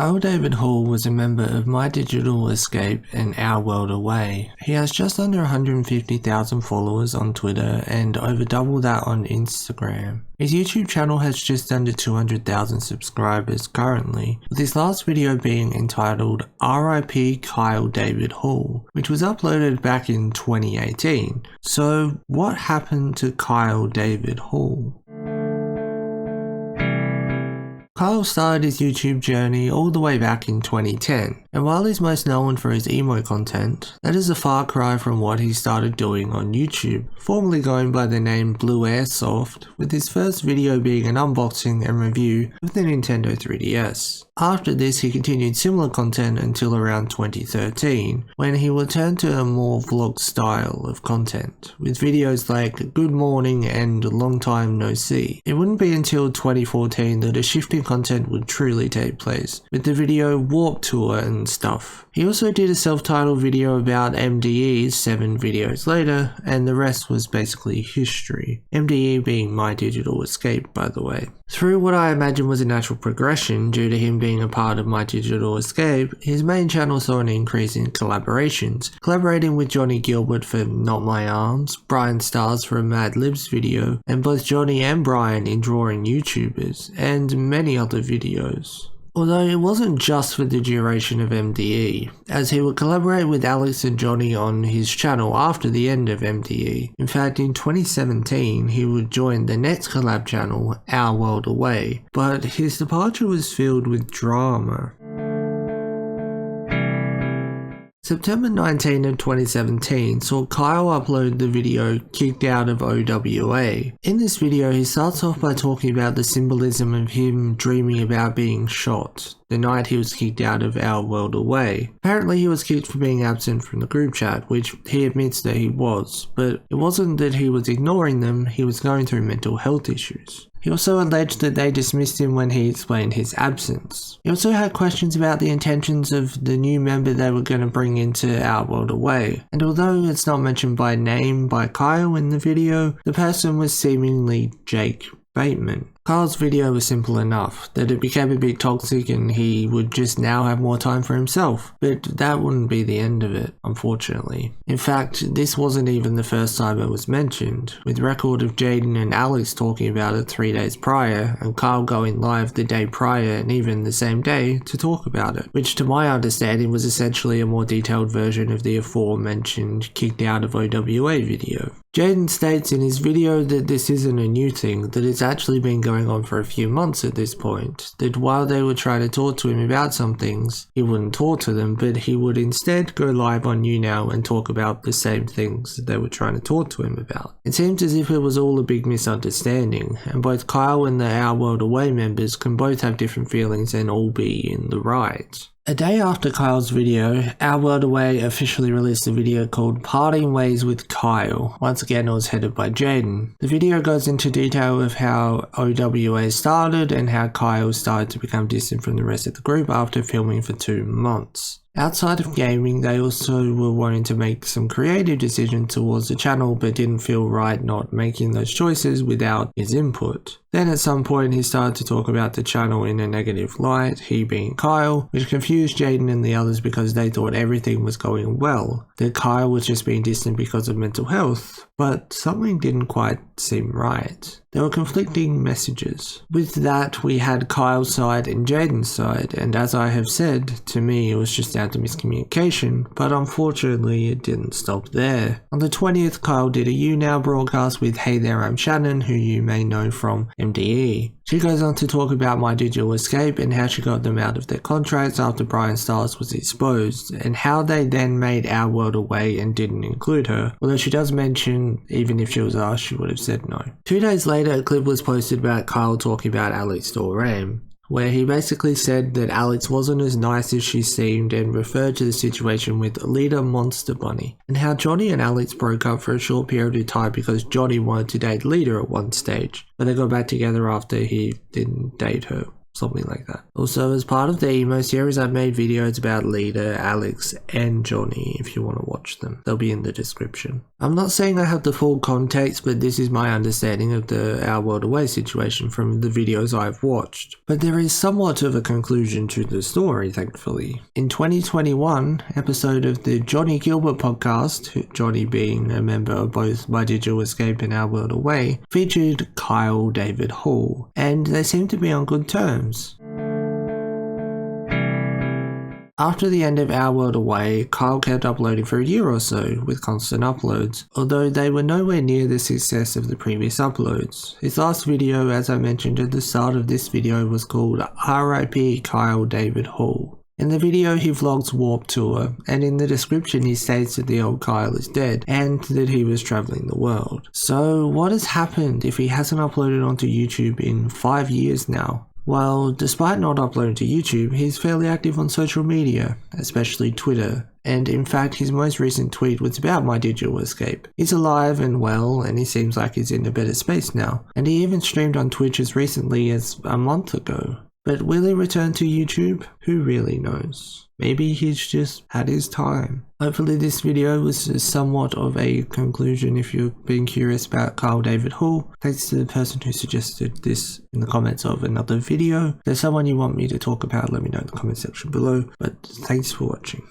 Kyle David Hall was a member of My Digital Escape and Our World Away. He has just under 150,000 followers on Twitter and over double that on Instagram. His YouTube channel has just under 200,000 subscribers currently, with his last video being entitled RIP Kyle David Hall, which was uploaded back in 2018. So what happened to Kyle David Hall? Kyle started his YouTube journey all the way back in 2010, and while he's most known for his emo content, that is a far cry from what he started doing on YouTube, formerly going by the name Blue Airsoft, with his first video being an unboxing and review of the Nintendo 3DS. After this, he continued similar content until around 2013, when he returned to a more vlog style of content, with videos like Good Morning and Long Time No See. It wouldn't be until 2014 that a shift in content would truly take place, with the video Warped Tour and stuff. He also did a self-titled video about MDE 7 videos later, and the rest was basically history. MDE being My Digital Escape, by the way. Through what I imagine was a natural progression due to him being a part of My Digital Escape, his main channel saw an increase in collaborations, collaborating with Johnny Gilbert for Not My Arms, Brian Stars for a Mad Libs video, and both Johnny and Brian in drawing YouTubers, and many other videos. Although it wasn't just for the duration of MDE, as he would collaborate with Alex and Johnny on his channel after the end of MDE. In fact, in 2017, he would join the next collab channel, Our World Away, but his departure was filled with drama. September 19 of 2017 saw Kyle upload the video Kicked Out of OWA. In this video, he starts off by talking about the symbolism of him dreaming about being shot the night he was kicked out of Our World Away. Apparently he was kicked for being absent from the group chat, which he admits that he was, but it wasn't that he was ignoring them, he was going through mental health issues. He also alleged that they dismissed him when he explained his absence. He also had questions about the intentions of the new member they were going to bring into Our World Away, and although it's not mentioned by name by Kyle in the video, the person was seemingly Jake Bateman. Kyle's video was simple enough that it became a bit toxic and he would just now have more time for himself, but that wouldn't be the end of it, unfortunately. In fact, this wasn't even the first time it was mentioned, with record of Jaden and Alex talking about it 3 days prior, and Kyle going live the day prior and even the same day to talk about it, which to my understanding was essentially a more detailed version of the aforementioned Kicked Out of OWA video. Jaden states in his video that this isn't a new thing, that it's actually been going on for a few months at this point, that while they were trying to talk to him about some things, he wouldn't talk to them, but he would instead go live on YouNow and talk about the same things that they were trying to talk to him about. It seems as if it was all a big misunderstanding, and both Kyle and the Our World Away members can both have different feelings and all be in the right. A day after Kyle's video, Our World Away officially released a video called Parting Ways with Kyle. Once again, it was headed by Jaden. The video goes into detail of how OWA started and how Kyle started to become distant from the rest of the group after filming for 2 months. Outside of gaming, they also were wanting to make some creative decisions towards the channel but didn't feel right not making those choices without his input. Then at some point he started to talk about the channel in a negative light, he being Kyle, which confused Jaden and the others because they thought everything was going well, that Kyle was just being distant because of mental health, but something didn't quite seem right. There were conflicting messages. With that, we had Kyle's side and Jaden's side, and as I have said, to me it was just down to miscommunication, but unfortunately it didn't stop there. On the 20th, Kyle did a YouNow broadcast with Hey There I'm Shannon, who you may know from MDE. She goes on to talk about My Digital Escape and how she got them out of their contracts after Brian Stars was exposed, and how they then made Our World Away and didn't include her, although she does mention even if she was asked she would have said no. 2 days later, a clip was posted about Kyle talking about Alex Dorame, where he basically said that Alex wasn't as nice as she seemed and referred to the situation with Lita Monster Bunny, and how Johnny and Alex broke up for a short period of time because Johnny wanted to date Lita at one stage, but they got back together after he didn't date her, something like that. Also, as part of the emo series, I've made videos about Lita, Alex, and Johnny if you want to watch them. They'll be in the description. I'm not saying I have the full context, but this is my understanding of the Our World Away situation from the videos I've watched. But there is somewhat of a conclusion to the story, thankfully. In 2021 episode of the Johnny Gilbert podcast, Johnny being a member of both My Digital Escape and Our World Away, featured Kyle David Hall, and they seem to be on good terms. After the end of Our World Away, Kyle kept uploading for a year or so, with constant uploads, although they were nowhere near the success of the previous uploads. His last video, as I mentioned at the start of this video, was called RIP Kyle David Hall. In the video he vlogs Warped Tour, and in the description he states that the old Kyle is dead, and that he was travelling the world. So what has happened if he hasn't uploaded onto YouTube in 5 years now? Well, despite not uploading to YouTube, he's fairly active on social media, especially Twitter, and in fact his most recent tweet was about My Digital Escape. He's alive and well, and he seems like he's in a better space now, and he even streamed on Twitch as recently as a month ago. But will he return to YouTube? Who really knows? Maybe he's just had his time. Hopefully this video was somewhat of a conclusion if you've been curious about Kyle David Hall. Thanks to the person who suggested this in the comments of another video. If there's someone you want me to talk about, let me know in the comment section below. But thanks for watching.